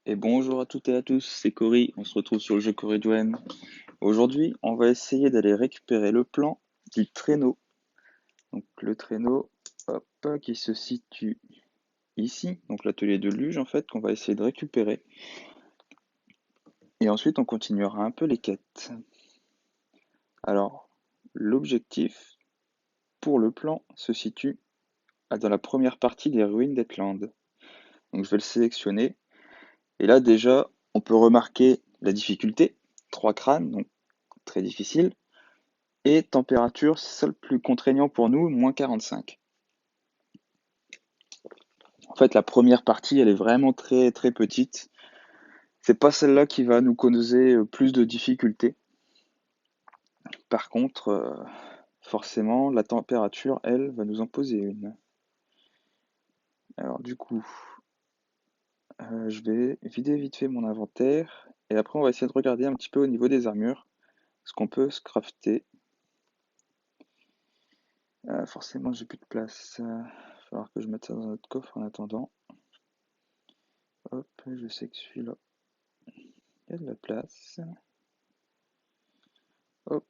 Et bonjour à toutes et à tous, c'est Cory, on se retrouve sur le jeu Cory Dwayne. Aujourd'hui, on va essayer d'aller récupérer le plan du traîneau. Donc le traîneau, hop, qui se situe ici, donc l'atelier de luge en fait, qu'on va essayer de récupérer. Et ensuite, on continuera un peu les quêtes. Alors, l'objectif pour le plan se situe dans la première partie des ruines d'Etland. Donc je vais le sélectionner. Et là déjà, on peut remarquer la difficulté. 3 crânes, donc très difficile. Et température, c'est ça le plus contraignant pour nous, -45. En fait, la première partie, elle est vraiment très très petite. C'est pas celle-là qui va nous causer plus de difficultés. Par contre, forcément, la température, elle, va nous en poser une. Alors du coup, je vais vider vite fait mon inventaire. Et après, on va essayer de regarder un petit peu au niveau des armures, ce qu'on peut se crafter. Forcément, j'ai plus de place. Il va falloir que je mette ça dans notre coffre en attendant. Hop, je sais que celui-là, il y a de la place. Hop.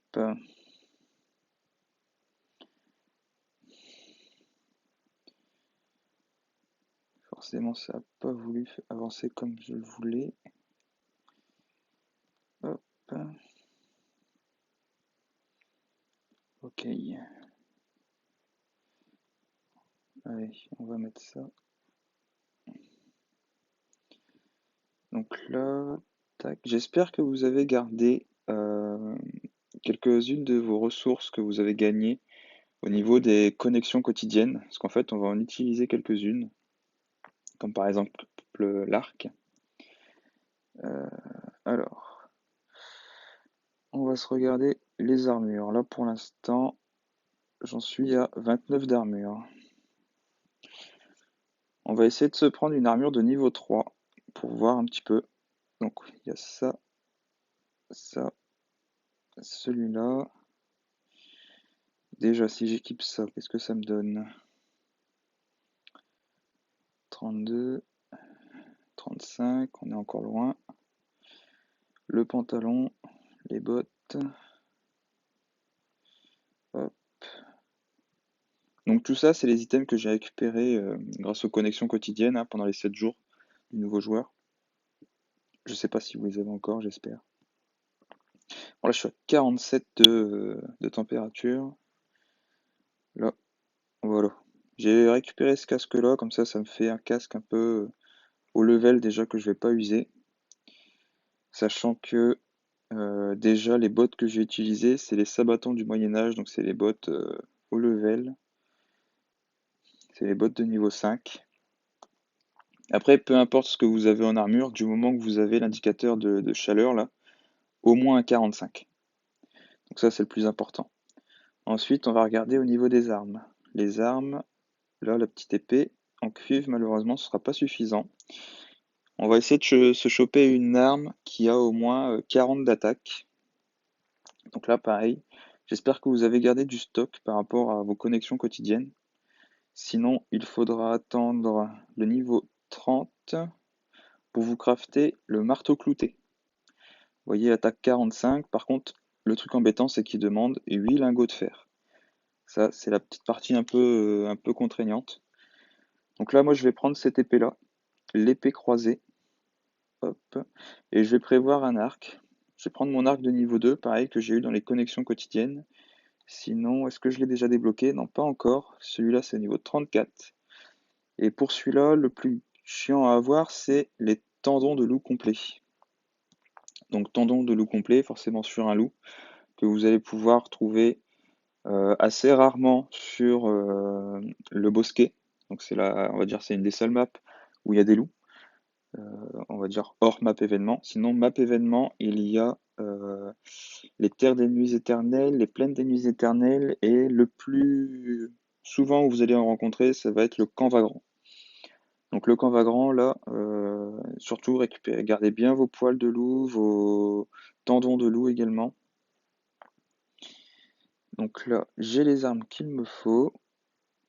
Forcément, ça n'a pas voulu avancer comme je le voulais. Hop. Ok. Allez, on va mettre ça. Donc là, tac. J'espère que vous avez gardé quelques-unes de vos ressources que vous avez gagnées au niveau des connexions quotidiennes. Parce qu'en fait, on va en utiliser quelques-unes, comme par exemple l'arc. Euh, alors, on va se regarder les armures. Là, pour l'instant, j'en suis à 29 d'armure. On va essayer de se prendre une armure de niveau 3 pour voir un petit peu. Donc, il y a ça, ça, celui-là. Déjà, si j'équipe ça, qu'est-ce que ça me donne? 32, 35, on est encore loin. Le pantalon, les bottes. Hop. Donc tout ça, c'est les items que j'ai récupérés grâce aux connexions quotidiennes pendant les 7 jours du nouveau joueur. Je sais pas si vous les avez encore, j'espère. Bon, là, je suis à 47 de température. Là, voilà. J'ai récupéré ce casque-là, comme ça me fait un casque un peu au level déjà que je vais pas user. Sachant que déjà les bottes que je vais utiliser, c'est les sabatons du Moyen-Âge, donc c'est les bottes au level. C'est les bottes de niveau 5. Après, peu importe ce que vous avez en armure, du moment que vous avez l'indicateur de chaleur là, au moins un 45. Donc ça c'est le plus important. Ensuite, on va regarder au niveau des armes. Les armes, là la petite épée, en cuivre malheureusement ce sera pas suffisant. On va essayer de se choper une arme qui a au moins 40 d'attaque. Donc là pareil, j'espère que vous avez gardé du stock par rapport à vos connexions quotidiennes. Sinon, il faudra attendre le niveau 30 pour vous crafter le marteau clouté. Vous voyez, attaque 45. Par contre, le truc embêtant, c'est qu'il demande 8 lingots de fer. Ça, c'est la petite partie un peu contraignante. Donc là, moi, je vais prendre cette épée-là, l'épée croisée. Hop. Et je vais prévoir un arc. Je vais prendre mon arc de niveau 2, pareil, que j'ai eu dans les connexions quotidiennes. Sinon, est-ce que je l'ai déjà débloqué? Non, pas encore. Celui-là, c'est niveau 34. Et pour celui-là, le plus chiant à avoir, c'est les tendons de loup complets. Donc tendons de loup complet, forcément sur un loup, que vous allez pouvoir trouver assez rarement sur le bosquet. Donc c'est là, on va dire, c'est une des seules maps où il y a des loups. On va dire hors map événement. Sinon, map événement, il y a les terres des nuits éternelles, les plaines des nuits éternelles, et le plus souvent où vous allez en rencontrer, ça va être le camp vagrant. Donc le camp vagrant, là, surtout récupérez, gardez bien vos poils de loup, vos tendons de loup également. Donc là, j'ai les armes qu'il me faut.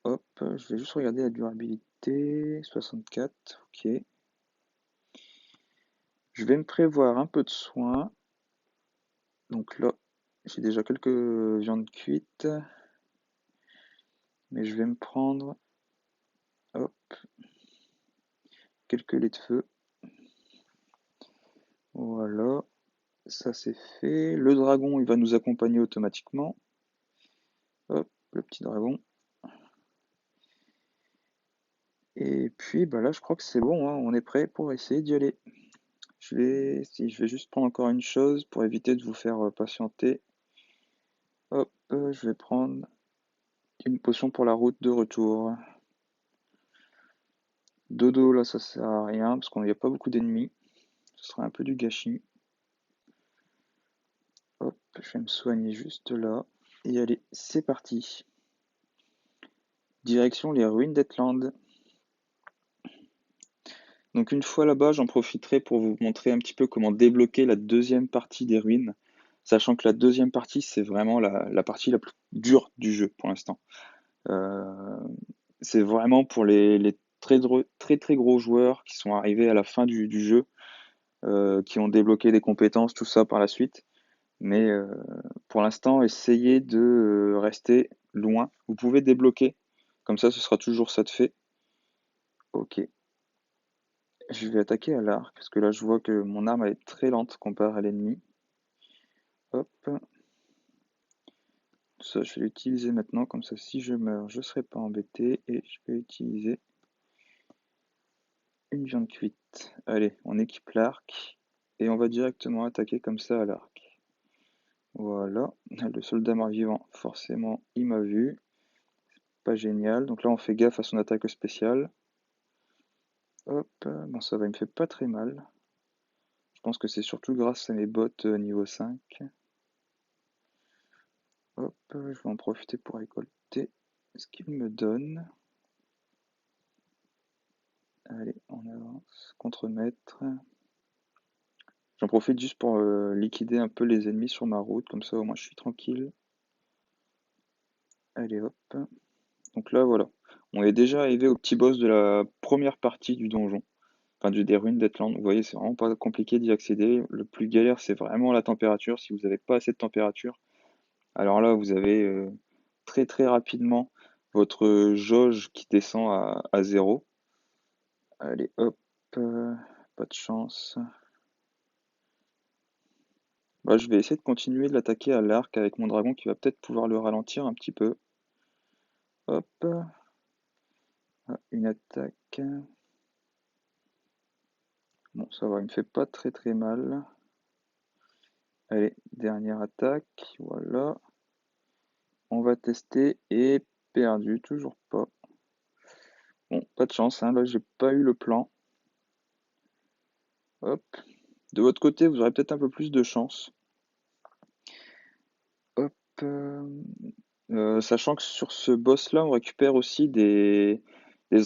Hop, je vais juste regarder la durabilité. 64, ok. Je vais me prévoir un peu de soin. Donc là, j'ai déjà quelques viandes cuites, mais je vais me prendre, hop, quelques laits de feu. Voilà, ça c'est fait. Le dragon, il va nous accompagner automatiquement. Hop, le petit dragon. Et puis bah là, je crois que c'est bon, hein, on est prêt pour essayer d'y aller. Je vais juste prendre encore une chose pour éviter de vous faire patienter. Hop, je vais prendre une potion pour la route de retour. Dodo, là, ça sert à rien parce qu'il n'y a pas beaucoup d'ennemis. Ce serait un peu du gâchis. Hop, je vais me soigner juste là. Et allez, c'est parti. Direction les ruines d'Etland. Donc une fois là-bas, j'en profiterai pour vous montrer un petit peu comment débloquer la deuxième partie des ruines. Sachant que la deuxième partie, c'est vraiment la partie la plus dure du jeu pour l'instant. Euh, c'est vraiment pour les très gros joueurs qui sont arrivés à la fin du jeu, qui ont débloqué des compétences, tout ça par la suite. Mais pour l'instant, essayez de rester loin. Vous pouvez débloquer, comme ça ce sera toujours ça de fait. Ok, je vais attaquer à l'arc, parce que là je vois que mon arme elle est très lente comparée à l'ennemi. Hop, ça je vais l'utiliser maintenant, comme ça si je meurs je ne serai pas embêté. Et je vais utiliser une viande cuite. Allez, on équipe l'arc, et on va directement attaquer comme ça à l'arc. Voilà, le soldat mort-vivant, forcément il m'a vu. Pas génial, donc là on fait gaffe à son attaque spéciale. Hop, bon ça va, il me fait pas très mal. Je pense que c'est surtout grâce à mes bottes niveau 5. Hop, je vais en profiter pour récolter ce qu'il me donne. Allez, on avance. Contre-maître. J'en profite juste pour liquider un peu les ennemis sur ma route, comme ça au moins je suis tranquille. Allez hop. Donc là voilà. On est déjà arrivé au petit boss de la première partie du donjon. Enfin des ruines d'Etland. Vous voyez, c'est vraiment pas compliqué d'y accéder. Le plus galère, c'est vraiment la température. Si vous n'avez pas assez de température, alors là, vous avez très rapidement votre jauge qui descend à 0. Allez, hop, pas de chance. Bah, je vais essayer de continuer de l'attaquer à l'arc avec mon dragon qui va peut-être pouvoir le ralentir un petit peu. Hop, ah, une attaque. Bon, ça va, il me fait pas très mal. Allez, dernière attaque, voilà. On va tester et perdu, toujours pas. Bon, pas de chance, hein, là j'ai pas eu le plan. Hop. De votre côté, vous aurez peut-être un peu plus de chance. Hop. Sachant que sur ce boss-là, on récupère aussi des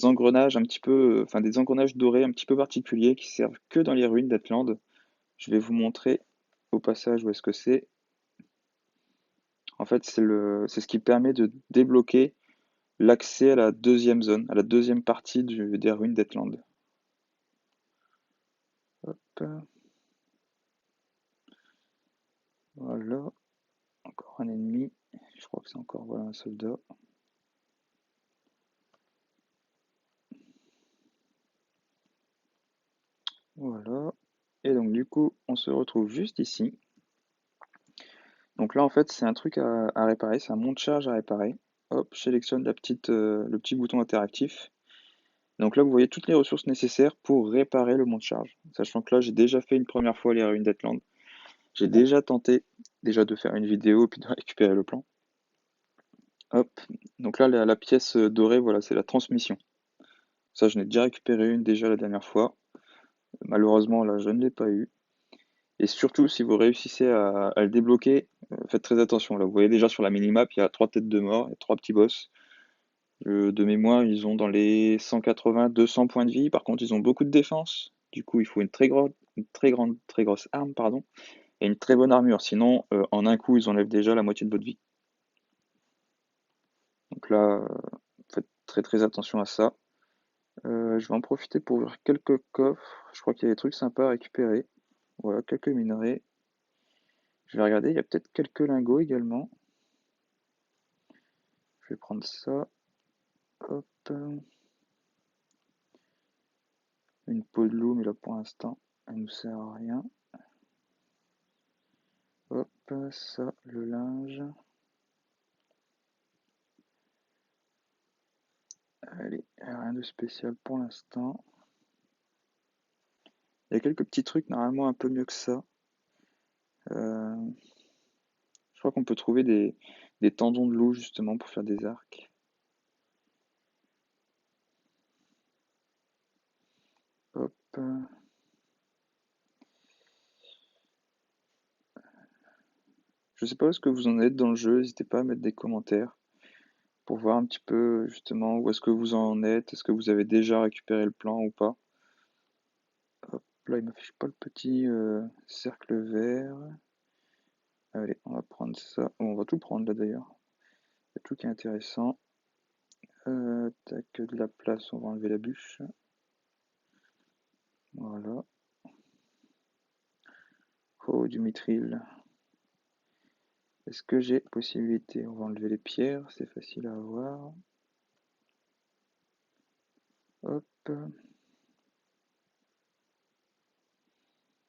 engrenages un petit peu, enfin des engrenages dorés un petit peu particuliers qui servent que dans les ruines d'Atland. Je vais vous montrer au passage où est-ce que c'est. En fait, c'est ce qui permet de débloquer l'accès à la deuxième zone, à la deuxième partie des ruines d'Atland. Hop. Voilà. Encore un ennemi. Je crois que c'est encore voilà, un soldat. Voilà. Et donc du coup, on se retrouve juste ici. Donc là, en fait, c'est un truc à réparer, c'est un monte-charge à réparer. Hop, je sélectionne le petit bouton interactif. Donc là, vous voyez toutes les ressources nécessaires pour réparer le monte-charge. Sachant que là, j'ai déjà fait une première fois les ruines d'Atland. J'ai déjà tenté de faire une vidéo puis de récupérer le plan. Hop, donc là, la pièce dorée, voilà, c'est la transmission. Ça, je n'ai déjà récupéré une déjà la dernière fois. Malheureusement, là, je ne l'ai pas eu. Et surtout, si vous réussissez à le débloquer, faites très attention. Là, vous voyez déjà sur la minimap, il y a 3 têtes de mort, il y a 3 petits boss. De mémoire, ils ont dans les 180-200 points de vie. Par contre, ils ont beaucoup de défense. Du coup, il faut très grosse arme, pardon, et une très bonne armure. Sinon, en un coup, ils enlèvent déjà la moitié de votre vie. Donc là, faites très attention à ça. Je vais en profiter pour ouvrir quelques coffres. Je crois qu'il y a des trucs sympas à récupérer. Voilà, quelques minerais. Je vais regarder, il y a peut-être quelques lingots également. Je vais prendre ça. Hop. Une peau de loup, mais là pour l'instant, elle nous sert à rien. Hop, ça, le linge. Allez, rien de spécial pour l'instant. Il y a quelques petits trucs normalement un peu mieux que ça. Euh, je crois qu'on peut trouver des tendons de loup justement pour faire des arcs. Hop. Je sais pas où est-ce que vous en êtes dans le jeu, n'hésitez pas à mettre des commentaires pour voir un petit peu justement où est-ce que vous en êtes, est-ce que vous avez déjà récupéré le plan ou pas. Hop, là il m'affiche pas le petit cercle vert. Allez, on va prendre ça. Bon, on va tout prendre là d'ailleurs. Il y a tout qui est intéressant. Tac, de la place, on va enlever la bûche. Voilà. Oh, du mithril. Est-ce que j'ai possibilité? On va enlever les pierres, c'est facile à avoir. Hop.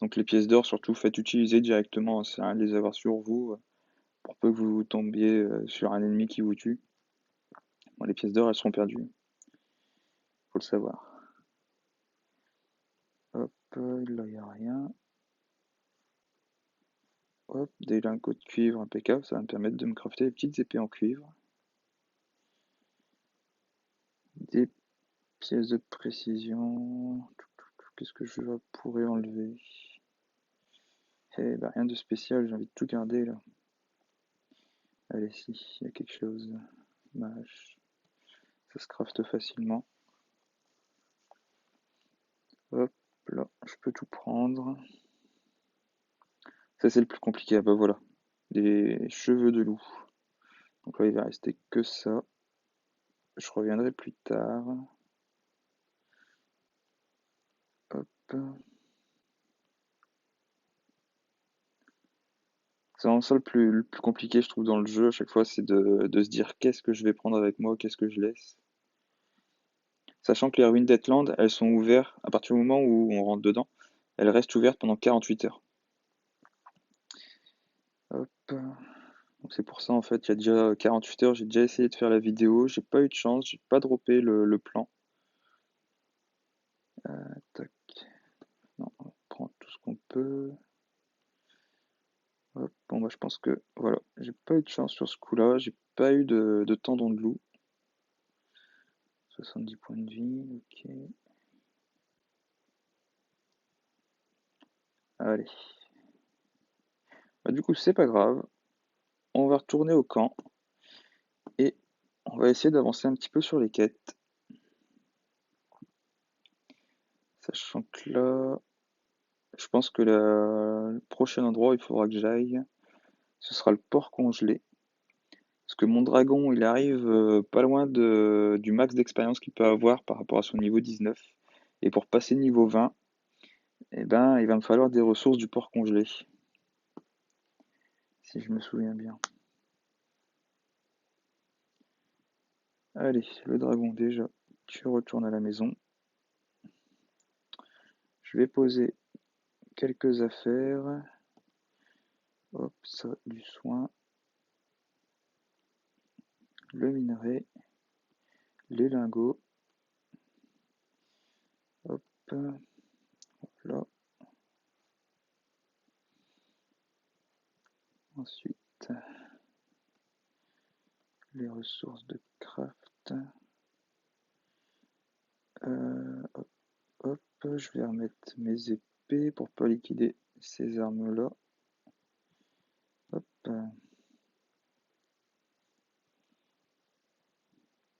Donc les pièces d'or, surtout, faites utiliser directement, c'est rien de les avoir sur vous, pour peu que vous tombiez sur un ennemi qui vous tue. Bon, les pièces d'or, elles seront perdues, faut le savoir. Hop, là, il n'y a rien. Hop, des lingots de cuivre impeccable, ça va me permettre de me crafter des petites épées en cuivre. Des pièces de précision. Qu'est-ce que je pourrais enlever? Eh ben, rien de spécial, j'ai envie de tout garder là. Allez, si, il y a quelque chose. Mâche. Ça se crafte facilement. Hop, là, je peux tout prendre. Ça, c'est le plus compliqué. Ah bah voilà. Des cheveux de loup. Donc là, il va rester que ça. Je reviendrai plus tard. Hop. C'est vraiment ça le plus compliqué, je trouve, dans le jeu. À chaque fois, c'est de se dire qu'est-ce que je vais prendre avec moi, qu'est-ce que je laisse. Sachant que les ruines d'Etland, elles sont ouvertes à partir du moment où on rentre dedans. Elles restent ouvertes pendant 48 heures. Hop. Donc c'est pour ça, en fait, il y a déjà 48 heures, j'ai déjà essayé de faire la vidéo. J'ai pas eu de chance, j'ai pas droppé le plan. Tac. Non, on prend tout ce qu'on peut. Hop. Bon, bah, je pense que, voilà, j'ai pas eu de chance sur ce coup-là. J'ai pas eu de tendon de loup. 70 points de vie, ok. Allez. Bah, du coup, c'est pas grave. On va retourner au camp et on va essayer d'avancer un petit peu sur les quêtes. Sachant que là, je pense que le prochain endroit où il faudra que j'aille, ce sera le port congelé. Parce que mon dragon, il arrive pas loin du max d'expérience qu'il peut avoir par rapport à son niveau 19. Et pour passer niveau 20, eh ben, il va me falloir des ressources du port congelé. Si je me souviens bien. Allez, le dragon déjà, tu retournes à la maison. Je vais poser quelques affaires. Hop, ça, du soin. Le minerai. Les lingots. Hop, là. Ensuite, les ressources de craft. Hop, hop, je vais remettre mes épées pour pas liquider ces armes-là. Hop.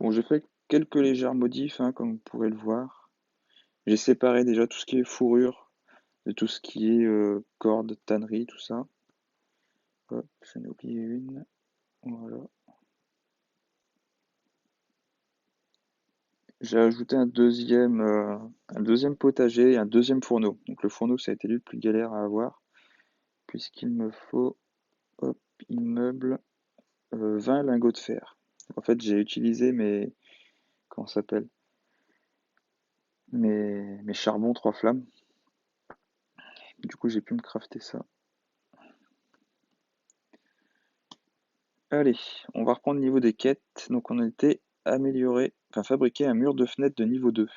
Bon, j'ai fait quelques légères modifs, hein, comme vous pouvez le voir. J'ai séparé déjà tout ce qui est fourrure de tout ce qui est corde, tannerie, tout ça. Hop, j'en ai oublié une. Voilà. J'ai ajouté un deuxième potager et un deuxième fourneau. Donc le fourneau, ça a été le plus galère à avoir, puisqu'il me faut, hop, immeuble, 20 lingots de fer. En fait, j'ai utilisé comment ça s'appelle? Mes charbons trois flammes. Du coup, j'ai pu me crafter ça. Allez, on va reprendre le niveau des quêtes. Donc on a été amélioré, enfin fabriquer un mur de fenêtre de niveau 2.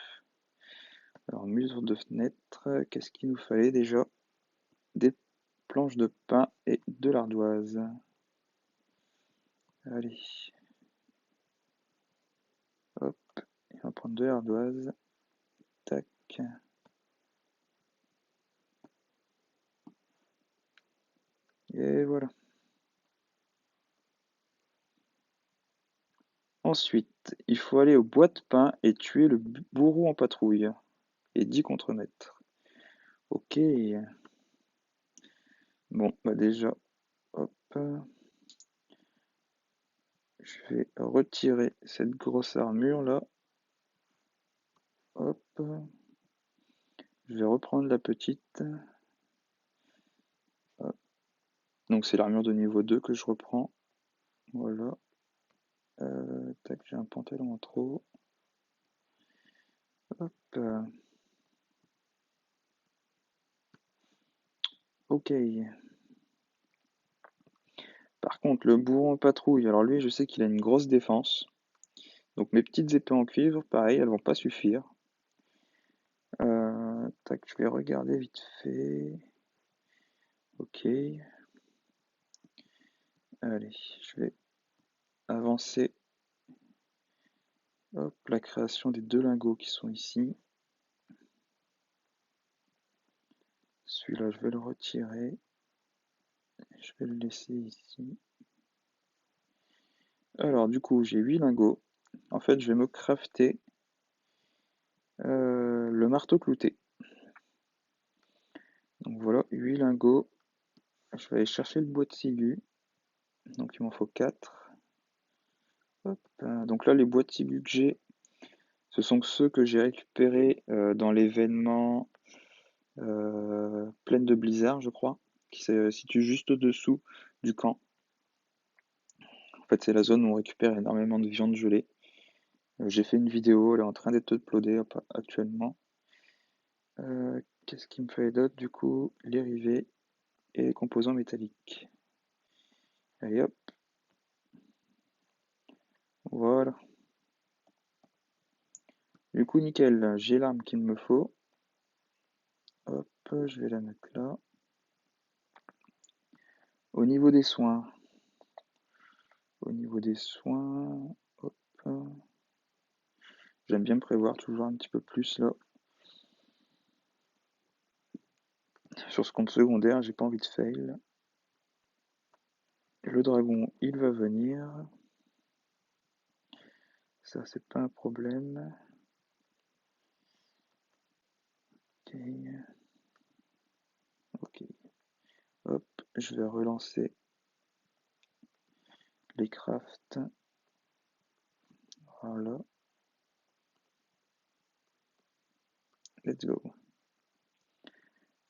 Alors mur de fenêtre, qu'est-ce qu'il nous fallait déjà? Des planches de pin et de l'ardoise. Allez, hop, on va prendre de l'ardoise. Tac. Et voilà. Ensuite, il faut aller au bois de pin et tuer le bourreau en patrouille. Et 10 contre-mètres. Ok. Bon, bah déjà, hop, je vais retirer cette grosse armure là. Hop, je vais reprendre la petite. Hop. Donc c'est l'armure de niveau 2 que je reprends. Voilà. Tac, j'ai un pantalon en trop. Hop. Ok. Par contre, le bourreau en patrouille, alors lui, je sais qu'il a une grosse défense. Donc mes petites épées en cuivre, pareil, elles vont pas suffire. Tac, je vais regarder vite fait. Ok. Allez, je vais avancer. Hop, la création des deux lingots qui sont ici. Celui-là, je vais le retirer. Je vais le laisser ici. Alors, du coup, j'ai 8 lingots. En fait, je vais me crafter le marteau clouté. Donc voilà, 8 lingots. Je vais aller chercher le bois de ciguë. Donc il m'en faut 4. Hop. Donc là, les bois de ciguë que j'ai, ce sont ceux que j'ai récupérés dans l'événement Plaine de Blizzard, je crois, qui se situe juste au-dessous du camp. En fait, c'est la zone où on récupère énormément de viande gelée. J'ai fait une vidéo, elle est en train d'être uploadée actuellement. Qu'est-ce qu'il me fallait d'autre du coup? Les rivets et les composants métalliques. Allez hop, voilà. Du coup, nickel, j'ai l'arme qu'il me faut. Hop, je vais la mettre là. Au niveau des soins, hop, j'aime bien me prévoir toujours un petit peu plus là. Sur ce compte secondaire, j'ai pas envie de fail. Le dragon, il va venir. Ça, c'est pas un problème. Ok. Ok. Hop, je vais relancer les crafts. Voilà. Let's go.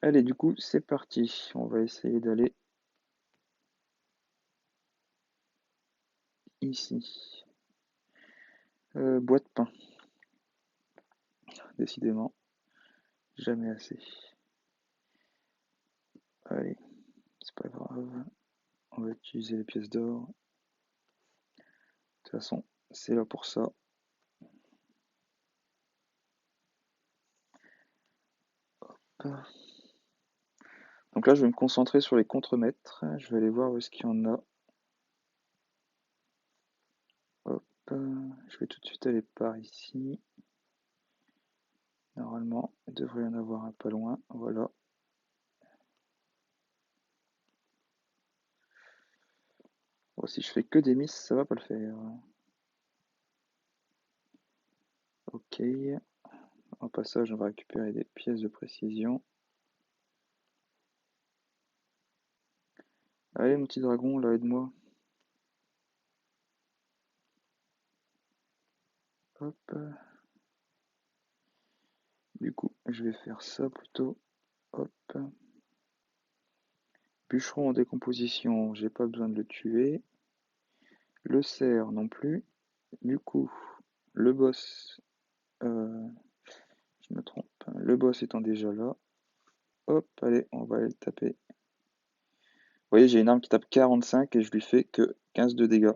Allez, du coup, c'est parti. On va essayer d'aller ici. Bois de pain. Décidément, jamais assez. Allez, c'est pas grave. On va utiliser les pièces d'or. De toute façon, c'est là pour ça. Hop. Donc là, je vais me concentrer sur les contremaîtres. Je vais aller voir où est-ce qu'il y en a. Hop. Je vais tout de suite aller par ici. Normalement, il devrait y en avoir un pas loin. Voilà. Bon, si je fais que des misses, ça va pas le faire. Ok. En passage, on va récupérer des pièces de précision. Allez, mon petit dragon, là, aide-moi. Hop. Du coup, je vais faire ça plutôt. Hop. Bûcheron en décomposition, j'ai pas besoin de le tuer. Le cerf non plus. Du coup, le boss, euh, je me trompe. Le boss étant déjà là. Hop, allez, on va aller le taper. Vous voyez, j'ai une arme qui tape 45 et je lui fais que 15 de dégâts.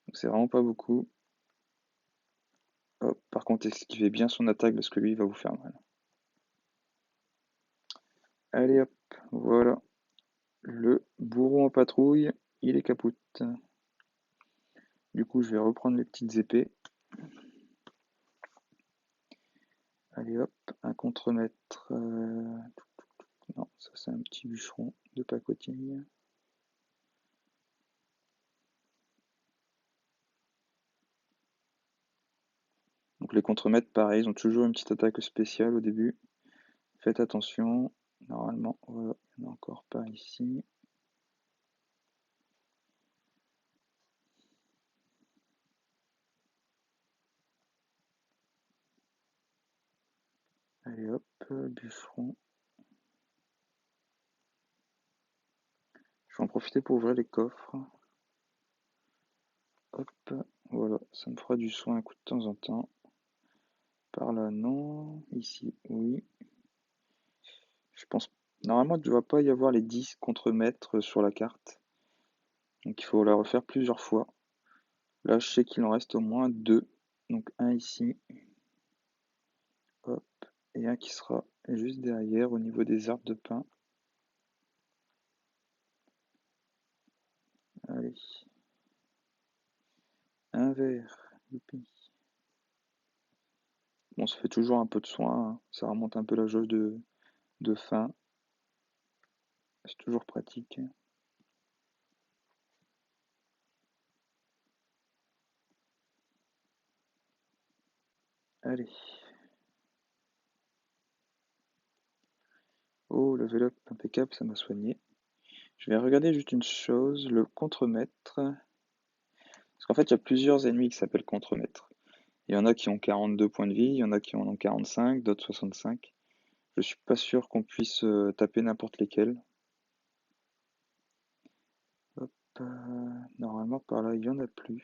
Donc c'est vraiment pas beaucoup. Hop, par contre, esquivez bien son attaque parce que lui, il va vous faire mal. Allez hop, voilà. Le bourreau en patrouille, il est capoute. Du coup, je vais reprendre les petites épées. Allez hop, un contremaître. Non, ça c'est un petit bûcheron de pacotille. Donc les contremaîtres, pareil, ils ont toujours une petite attaque spéciale au début. Faites attention. Normalement, voilà, il n'y en a encore pas ici. Allez hop, bûcheron. Je vais en profiter pour ouvrir les coffres. Hop, voilà, ça me fera du soin un coup de temps en temps. Par là, non. Ici, oui. Je pense, normalement, il ne doit pas y avoir les 10 contremaîtres sur la carte. Donc il faut la refaire plusieurs fois. Là, je sais qu'il en reste au moins 2. Donc un ici. Hop. Et un qui sera juste derrière au niveau des arbres de pin. Allez. Un verre. Youpi. Bon, ça fait toujours un peu de soin, hein. Ça remonte un peu la jauge de faim. C'est toujours pratique. Allez. Oh, level up impeccable, ça m'a soigné. Je vais regarder juste une chose, le contremaître. Parce qu'en fait, il y a plusieurs ennemis qui s'appellent contremaître. Il y en a qui ont 42 points de vie, il y en a qui en ont 45, d'autres 65. Je suis pas sûr qu'on puisse taper n'importe lesquels. Hop, normalement par là, il n'y en a plus.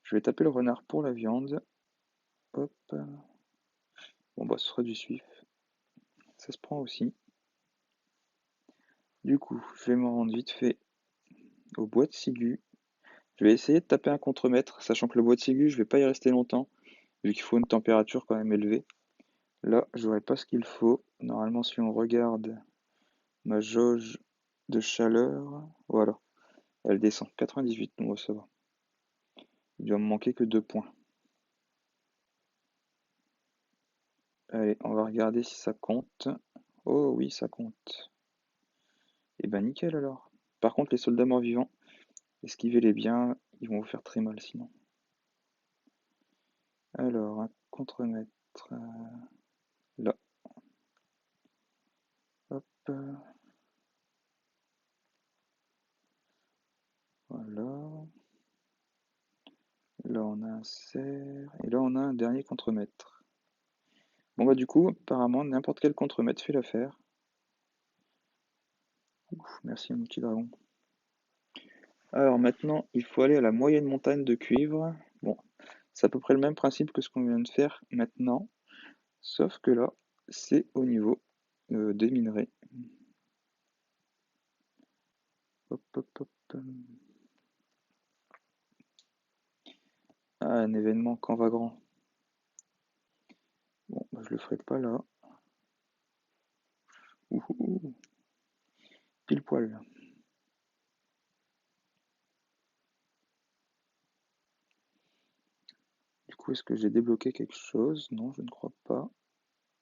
Je vais taper le renard pour la viande. Hop. Bon bah ce sera du suif. Ça se prend aussi. Du coup, je vais me rendre vite fait au bois de ciguë. Je vais essayer de taper un contremaître, sachant que le bois de ciguë, je vais pas y rester longtemps, vu qu'il faut une température quand même élevée. Là, j'aurais pas ce qu'il faut. Normalement, si on regarde ma jauge de chaleur, voilà, elle descend. 98, donc ça va. Il doit me manquer que 2 points. Allez, on va regarder si ça compte. Oh oui, ça compte. Et ben nickel alors. Par contre, les soldats morts-vivants, esquivez-les bien, ils vont vous faire très mal sinon. Alors, un contremaître là. Hop, voilà. Là, on a un cerf. Et là, on a un dernier contremaître. Bon, bah, du coup, apparemment, n'importe quel contremaître fait l'affaire. Ouf, merci, mon petit dragon. Alors, maintenant, il faut aller à la moyenne montagne de cuivre. Bon, c'est à peu près le même principe que ce qu'on vient de faire maintenant. Sauf que là, c'est au niveau des minerais. Hop, hop, hop. Ah, un événement quand va grand. Bon, bah, je le ferai pas là. Ouhou, pile poil. Du coup, est-ce que j'ai débloqué quelque chose? Non, je ne crois pas.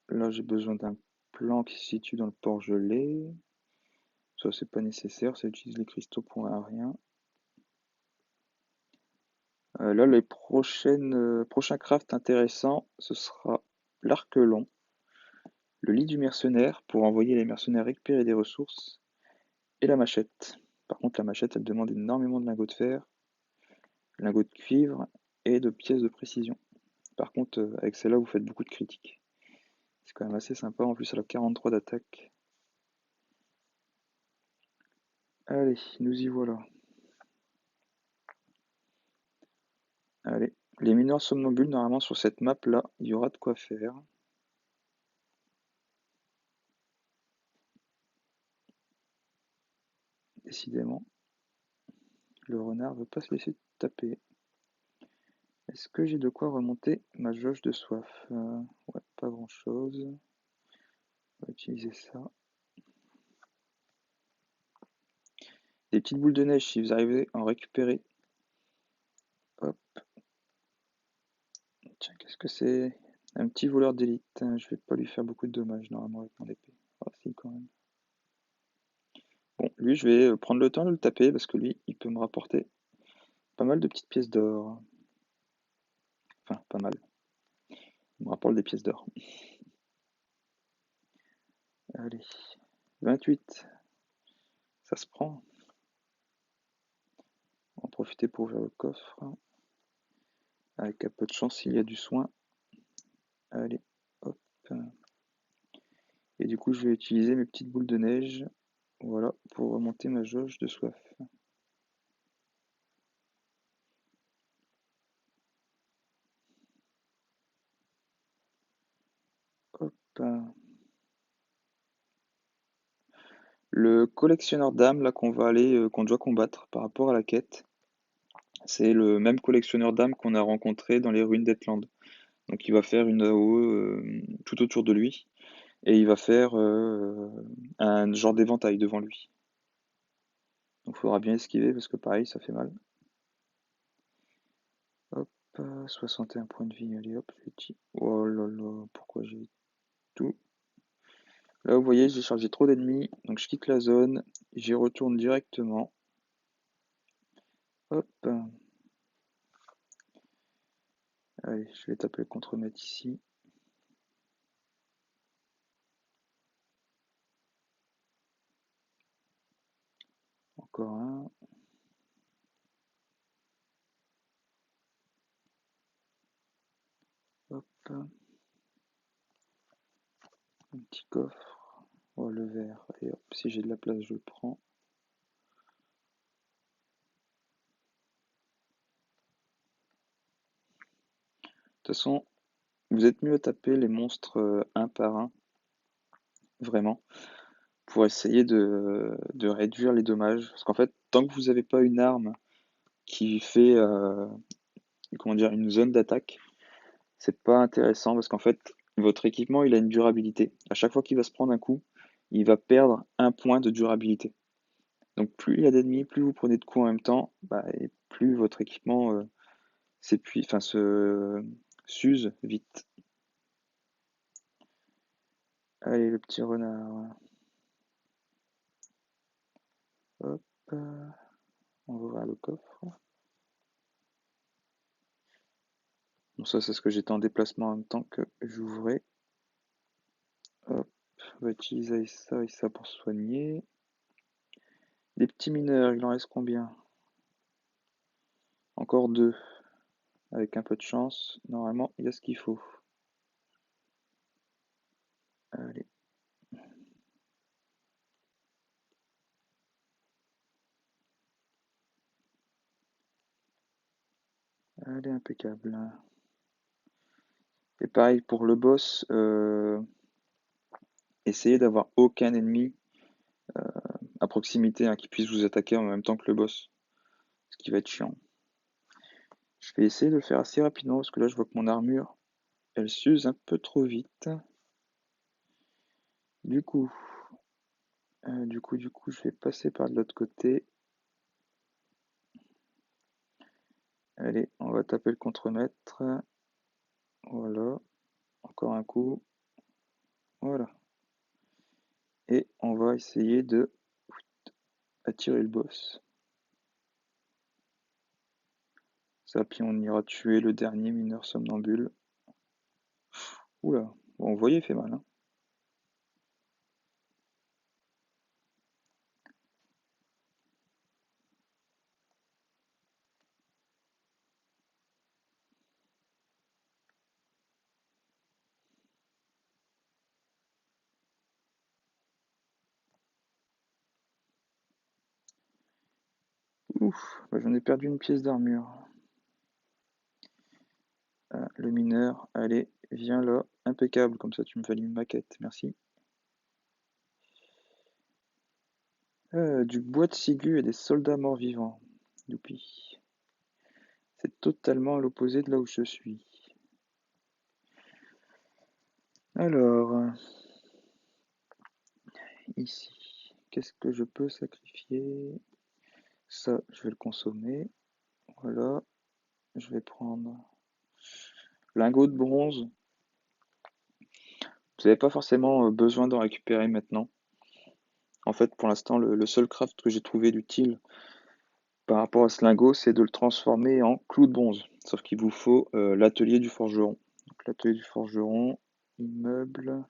Là, j'ai besoin d'un plan qui se situe dans le port gelé. Ça, c'est pas nécessaire, ça utilise les cristaux pour un rien. Là, les prochains crafts intéressants, ce sera l'arc long, le lit du mercenaire pour envoyer les mercenaires récupérer des ressources, et la machette. Par contre, la machette, elle demande énormément de lingots de fer, lingots de cuivre et de pièces de précision. Par contre, avec celle-là, vous faites beaucoup de critiques. C'est quand même assez sympa. En plus, elle a 43 d'attaque. Allez, nous y voilà. Allez, les mineurs somnambules, normalement, sur cette map-là, il y aura de quoi faire. Décidément, le renard veut pas se laisser taper. Est-ce que j'ai de quoi remonter ma jauge de soif? Ouais, pas grand-chose. On va utiliser ça. Des petites boules de neige, si vous arrivez à en récupérer. Hop. Tiens, qu'est-ce que c'est? Un petit voleur d'élite. Je vais pas lui faire beaucoup de dommages, normalement, avec mon épée. Ah, si, quand même. Bon, lui, je vais prendre le temps de le taper, parce que lui, il peut me rapporter pas mal de petites pièces d'or. Enfin, pas mal. Il me rapporte des pièces d'or. Allez. 28. Ça se prend. On va en profiter pour ouvrir le coffre. Avec un peu de chance, s'il y a du soin. Allez, hop. Et du coup, je vais utiliser mes petites boules de neige. Voilà, pour remonter ma jauge de soif. Hop. Le collectionneur d'âmes là qu'on va aller, qu'on doit combattre par rapport à la quête, c'est le même collectionneur d'âmes qu'on a rencontré dans les ruines d'Etland. Donc il va faire une AOE tout autour de lui et il va faire un genre d'éventail devant lui. Donc il faudra bien esquiver parce que pareil ça fait mal. Hop, 61 points de vie, allez hop, oh là là, pourquoi j'ai tout? Là vous voyez j'ai chargé trop d'ennemis, donc je quitte la zone, j'y retourne directement. Hop, allez, je vais taper le contre-maître ici. Encore un. Hop, un petit coffre. Oh, le verre. Et hop, si j'ai de la place, je le prends. De toute façon, vous êtes mieux à taper les monstres un par un, vraiment, pour essayer de réduire les dommages. Parce qu'en fait, tant que vous n'avez pas une arme qui fait comment dire, une zone d'attaque, c'est pas intéressant parce qu'en fait, votre équipement, il a une durabilité. À chaque fois qu'il va se prendre un coup, il va perdre un point de durabilité. Donc plus il y a d'ennemis, plus vous prenez de coups en même temps, bah, et plus votre équipement enfin, se s'use vite. Allez, le petit renard. Hop, on va ouvrir le coffre. Bon, ça, c'est ce que j'étais en déplacement en même temps que j'ouvrais. Hop, on va utiliser ça et ça pour soigner. Des petits mineurs, il en reste combien? Encore deux. Avec un peu de chance, normalement, il y a ce qu'il faut. Allez. Allez, impeccable. Et pareil pour le boss, essayez d'avoir aucun ennemi à proximité hein, qui puisse vous attaquer en même temps que le boss. Ce qui va être chiant. Je vais essayer de le faire assez rapidement parce que là je vois que mon armure elle s'use un peu trop vite. Du coup, je vais passer par de l'autre côté. Allez, on va taper le contremaître. Voilà, encore un coup. Voilà. Et on va essayer de attirer le boss. Ça, puis on ira tuer le dernier mineur somnambule. Oula, bon, vous voyez, il fait mal. Hein. Ouf, bah, j'en ai perdu une pièce d'armure. Ah, le mineur, allez, viens là, impeccable, comme ça tu me valides une maquette, merci. Du bois de ciguë et des soldats morts-vivants. Youpi. C'est totalement à l'opposé de là où je suis. Alors, ici, qu'est-ce que je peux sacrifier? Ça, je vais le consommer. Voilà, je vais prendre lingot de bronze. Vous n'avez pas forcément besoin d'en récupérer maintenant. En fait, pour l'instant, le seul craft que j'ai trouvé d'utile par rapport à ce lingot, c'est de le transformer en clou de bronze. Sauf qu'il vous faut l'atelier du forgeron. Donc, l'atelier du forgeron, immeuble.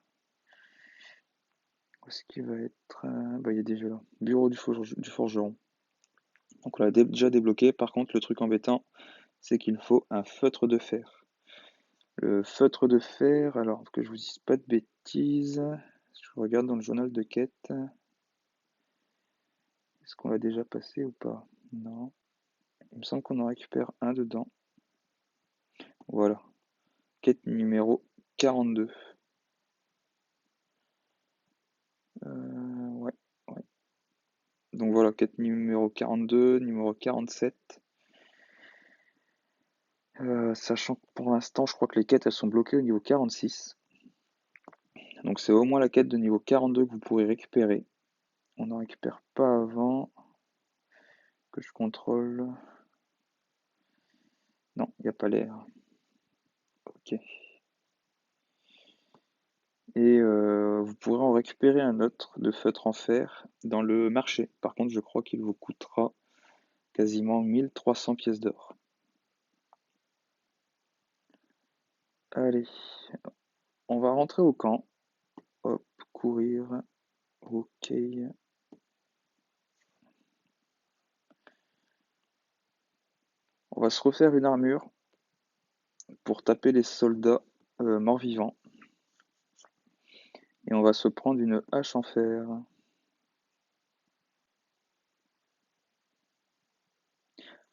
Où est-ce qu'il va être? Bah, il est déjà là. Bureau du forgeron. Donc on l'a déjà débloqué. Par contre, le truc embêtant, c'est qu'il faut un feutre de fer. Le feutre de fer, alors que je vous dise pas de bêtises, je regarde dans le journal de quête. Est-ce qu'on l'a déjà passé ou pas? Non. Il me semble qu'on en récupère un dedans. Voilà. Quête numéro 42. Ouais, ouais. Donc voilà, quête numéro 42, numéro 47. Sachant que pour l'instant, je crois que les quêtes, elles sont bloquées au niveau 46. Donc c'est au moins la quête de niveau 42 que vous pourrez récupérer. On n'en récupère pas avant que je contrôle. Non, il n'y a pas l'air. Ok. Et vous pourrez en récupérer un autre de feutre en fer dans le marché. Par contre, je crois qu'il vous coûtera quasiment 1300 pièces d'or. Allez, on va rentrer au camp. Hop, courir. Ok. On va se refaire une armure pour taper les soldats morts-vivants. Et on va se prendre une hache en fer.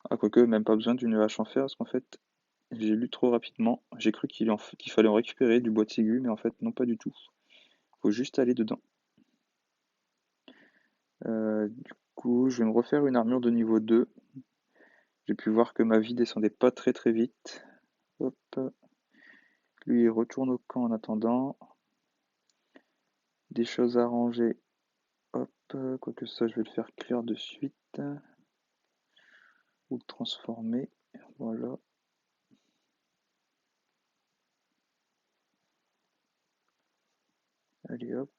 Ah, quoique, même pas besoin d'une hache en fer, parce qu'en fait, j'ai lu trop rapidement. J'ai cru qu'il fallait en récupérer du bois de ciguë, mais en fait, non, pas du tout. Faut juste aller dedans. Du coup, je vais me refaire une armure de niveau 2. J'ai pu voir que ma vie descendait pas très très vite. Hop. Lui, il retourne au camp en attendant. Des choses à ranger. Hop. Quoique ça, je vais le faire cuire de suite. Ou le transformer. Voilà. Allez, hop.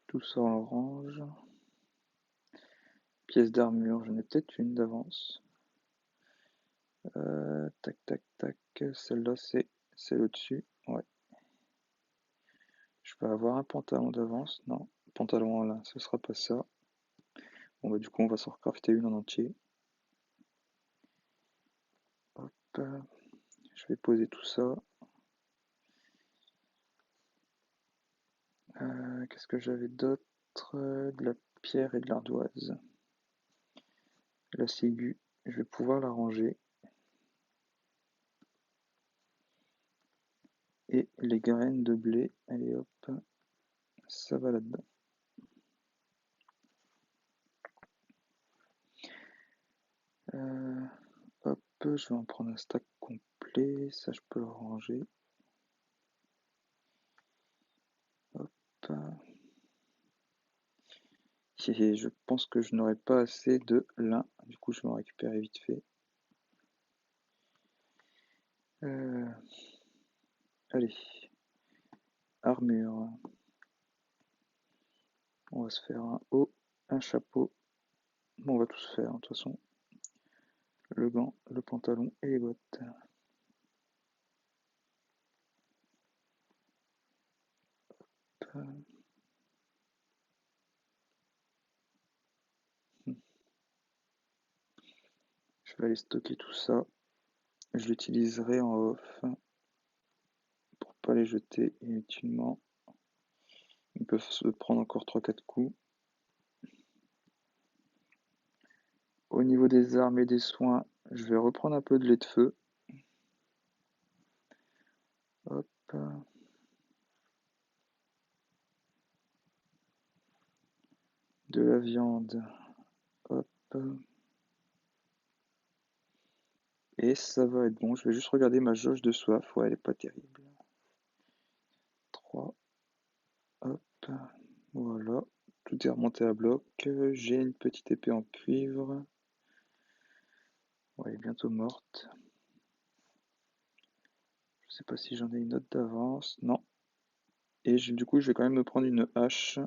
Tout ça, on le range. Pièce d'armure, j'en ai peut-être une d'avance. Tac, tac, tac. Celle-là, c'est celle au-dessus. Ouais. Je peux avoir un pantalon d'avance. Non. Pantalon en lin, ce sera pas ça. Bon, bah, du coup, on va s'en recrafter une en entier. Hop. Je vais poser tout ça. Qu'est-ce que j'avais d'autre? De la pierre et de l'ardoise. La ciguë, je vais pouvoir la ranger. Et les graines de blé, allez hop, ça va là-dedans. Hop, je vais en prendre un stack complet, ça je peux le ranger. Hop. Et je pense que je n'aurai pas assez de lin, du coup je vais en récupérer vite fait. Allez, armure. On va se faire un haut, un chapeau. Bon, on va tout se faire, de toute façon. Le gant, le pantalon et les bottes. Je vais aller stocker tout ça. Je l'utiliserai en off pour pas les jeter inutilement. Ils peuvent se prendre encore 3-4 coups. Au niveau des armes et des soins, je vais reprendre un peu de lait de feu. Hop. De la viande. Hop. Et ça va être bon. Je vais juste regarder ma jauge de soif. Ouais, elle est pas terrible. 3. Hop. Voilà. Tout est remonté à bloc. J'ai une petite épée en cuivre. Ouais, elle est bientôt morte. Je sais pas si j'en ai une autre d'avance. Non. Et du coup, je vais quand même me prendre une hache.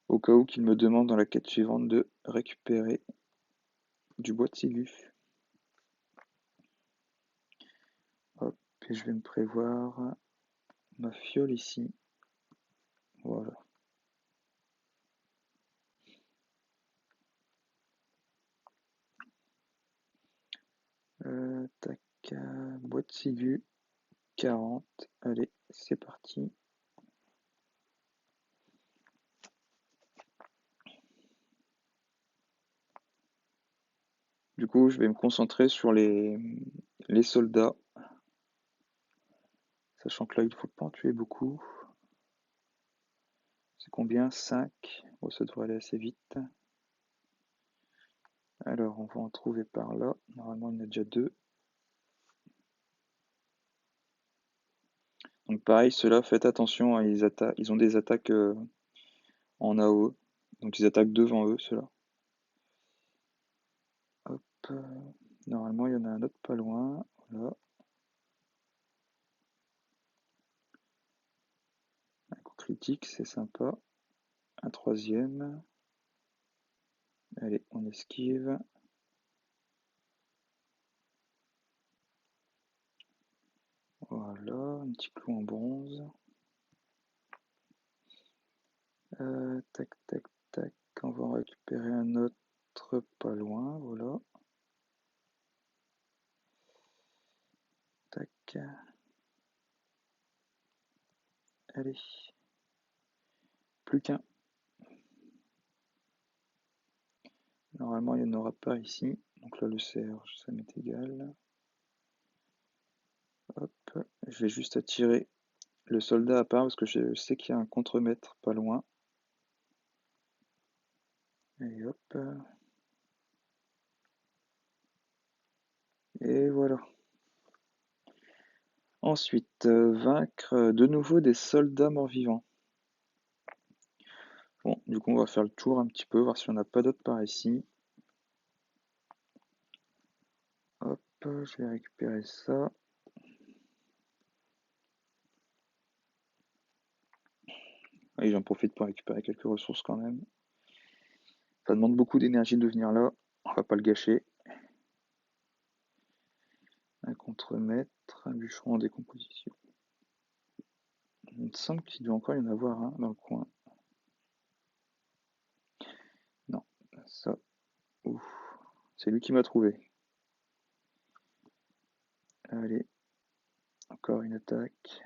Au cas où qu'il me demande dans la quête suivante de récupérer du bois de ciguë. Hop. Et je vais me prévoir ma fiole ici. Voilà. Tac. Bois de ciguë. 40. Allez, c'est parti. Du coup, je vais me concentrer sur les soldats. Sachant que là, il ne faut pas en tuer beaucoup. C'est combien? 5. Bon, ça devrait aller assez vite. Alors, on va en trouver par là. Normalement, il y en a déjà 2. Donc pareil, ceux-là, faites attention, hein, ils ont des attaques en AOE. Donc ils attaquent devant eux, ceux-là. Hop. Normalement, il y en a un autre pas loin. Voilà. Un coup critique, c'est sympa. Un troisième. Allez, on esquive. Voilà, un petit clou en bronze. Tac, tac, tac. On va en récupérer un autre pas loin, voilà. Tac. Allez. Plus qu'un. Normalement, il n'y en aura pas ici. Donc là, le CR, ça m'est égal. Hop. Je vais juste attirer le soldat à part parce que je sais qu'il y a un contremaître pas loin. Et hop. Et voilà. Ensuite, vaincre de nouveau des soldats morts-vivants. Bon, du coup, on va faire le tour un petit peu, voir si on n'a pas d'autres par ici. Hop, je vais récupérer ça. Et j'en profite pour récupérer quelques ressources quand même. Ça demande beaucoup d'énergie de venir là, on va pas le gâcher. Un contremaître, un bûcheron en décomposition. Il me semble qu'il doit encore y en avoir un dans le coin. Non, ça, ouf, c'est lui qui m'a trouvé. Allez, encore une attaque.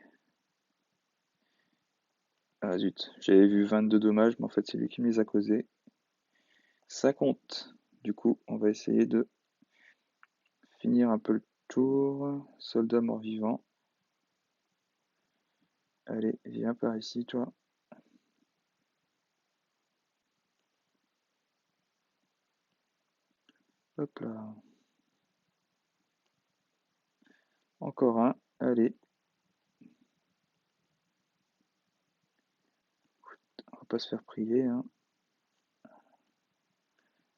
Ah zut, j'avais vu 22 dommages, mais en fait c'est lui qui me les a causés. Ça compte. Du coup, on va essayer de finir un peu le tour. Soldat mort-vivant. Allez, viens par ici, toi. Hop là. Encore un. Allez. On va pas se faire prier, hein.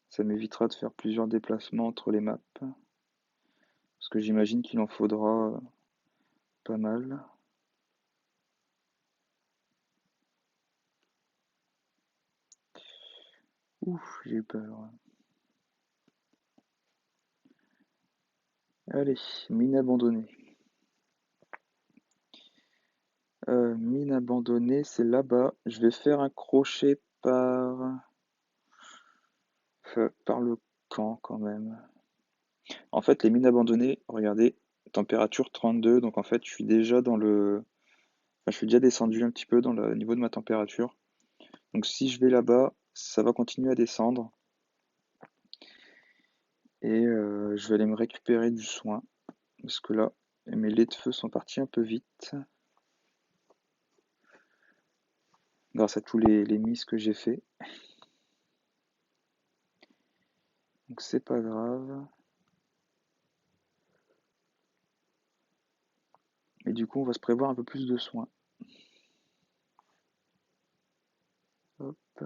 Ça m'évitera de faire plusieurs déplacements entre les maps. Parce que j'imagine qu'il en faudra pas mal. Ouf, j'ai eu peur. Allez, mine abandonnée. Mine abandonnée, c'est là-bas. Je vais faire un crochet par le camp quand même. En fait, les mines abandonnées, regardez, température 32, donc en fait, je suis déjà dans je suis déjà descendu un petit peu dans le niveau de ma température. Donc si je vais là-bas, ça va continuer à descendre. Et je vais aller me récupérer du soin. Parce que là, mes laits de feu sont partis un peu vite. Grâce à tous les miss que j'ai fait. Donc c'est pas grave. Et du coup, on va se prévoir un peu plus de soins. Hop.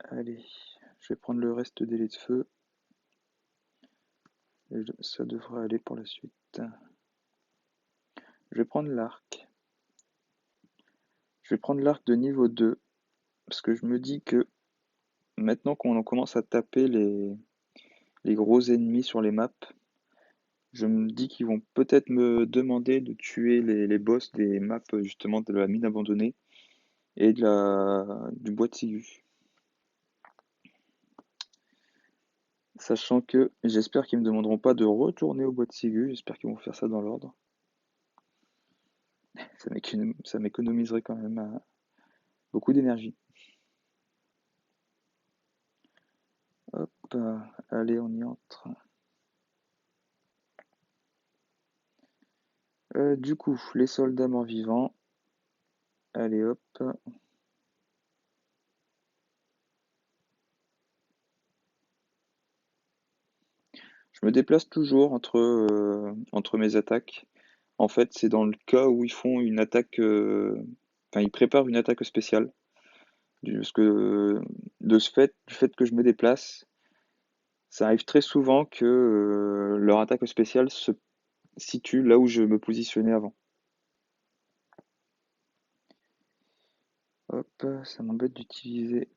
Allez, je vais prendre le reste des laits de feu. Et ça devrait aller pour la suite. Je vais prendre l'arc. Je vais prendre l'arc de niveau 2. Parce que je me dis que maintenant qu'on commence à taper les gros ennemis sur les maps, je me dis qu'ils vont peut-être me demander de tuer les boss des maps justement de la mine abandonnée et du bois de Sigu. Sachant que j'espère qu'ils me demanderont pas de retourner au bois de Sigu, j'espère qu'ils vont faire ça dans l'ordre. Ça m'économiserait quand même beaucoup d'énergie. Hop, allez, on y entre. Du coup, les soldats morts-vivants. Allez, hop. Je me déplace toujours entre mes attaques. En fait, c'est dans le cas où ils font une attaque, enfin, ils préparent une attaque spéciale. Parce que du fait que je me déplace, ça arrive très souvent que leur attaque spéciale se situe là où je me positionnais avant. Hop, ça m'embête d'utiliser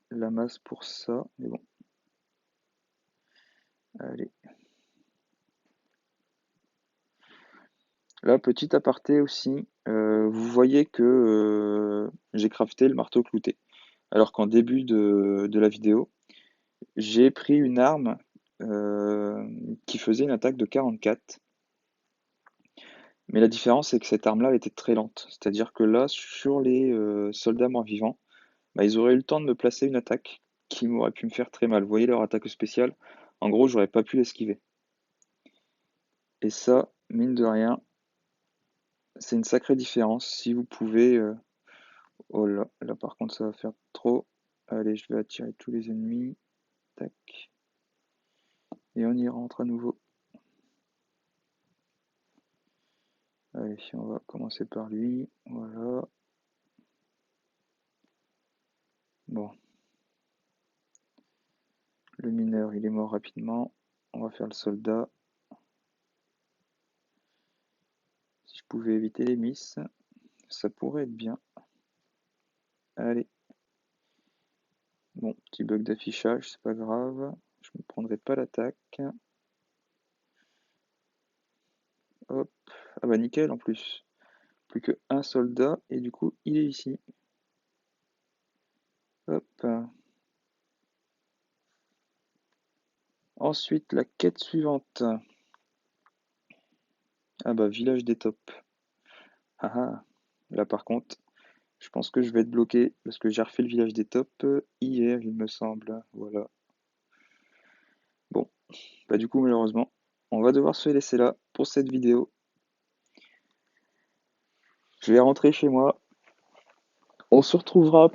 la masse pour ça, mais bon, allez. Là, petit aparté aussi, vous voyez que j'ai crafté le marteau clouté. Alors qu'en début de la vidéo, j'ai pris une arme qui faisait une attaque de 44. Mais la différence, c'est que cette arme-là, elle était très lente. C'est-à-dire que là, sur les soldats morts-vivants, bah, ils auraient eu le temps de me placer une attaque qui m'aurait pu me faire très mal. Vous voyez leur attaque spéciale? En gros, j'aurais pas pu l'esquiver. Et ça, mine de rien, c'est une sacrée différence. Si vous pouvez... Oh là, là par contre, ça va faire trop. Allez, je vais attirer tous les ennemis. Tac. Et on y rentre à nouveau. Allez, on va commencer par lui. Voilà. Bon. Le mineur, il est mort rapidement. On va faire le soldat. Si je pouvais éviter les miss, ça pourrait être bien. Allez. Bon, petit bug d'affichage, c'est pas grave. Je ne prendrai pas l'attaque. Hop. Ah bah nickel en plus. Plus qu'un soldat et du coup il est ici. Hop. Ensuite la quête suivante. Ah bah village des tops. Ah ah. Là par contre, je pense que je vais être bloqué parce que j'ai refait le village des tops hier il me semble. Voilà. Bon, bah du coup malheureusement, on va devoir se laisser là pour cette vidéo. Je vais rentrer chez moi. On se retrouvera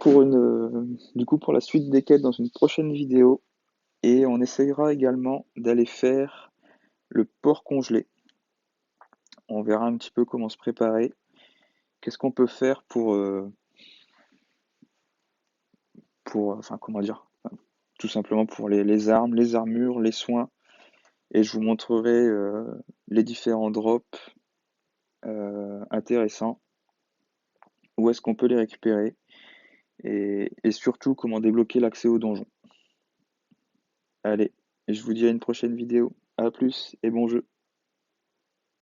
du coup pour la suite des quêtes dans une prochaine vidéo. Et on essayera également d'aller faire le porc congelé. On verra un petit peu comment se préparer. Qu'est-ce qu'on peut faire enfin comment dire, tout simplement pour les armes, les armures, les soins. Et je vous montrerai les différents drops intéressants. Où est-ce qu'on peut les récupérer. Et surtout comment débloquer l'accès au donjon. Allez, je vous dis à une prochaine vidéo. A plus et bon jeu.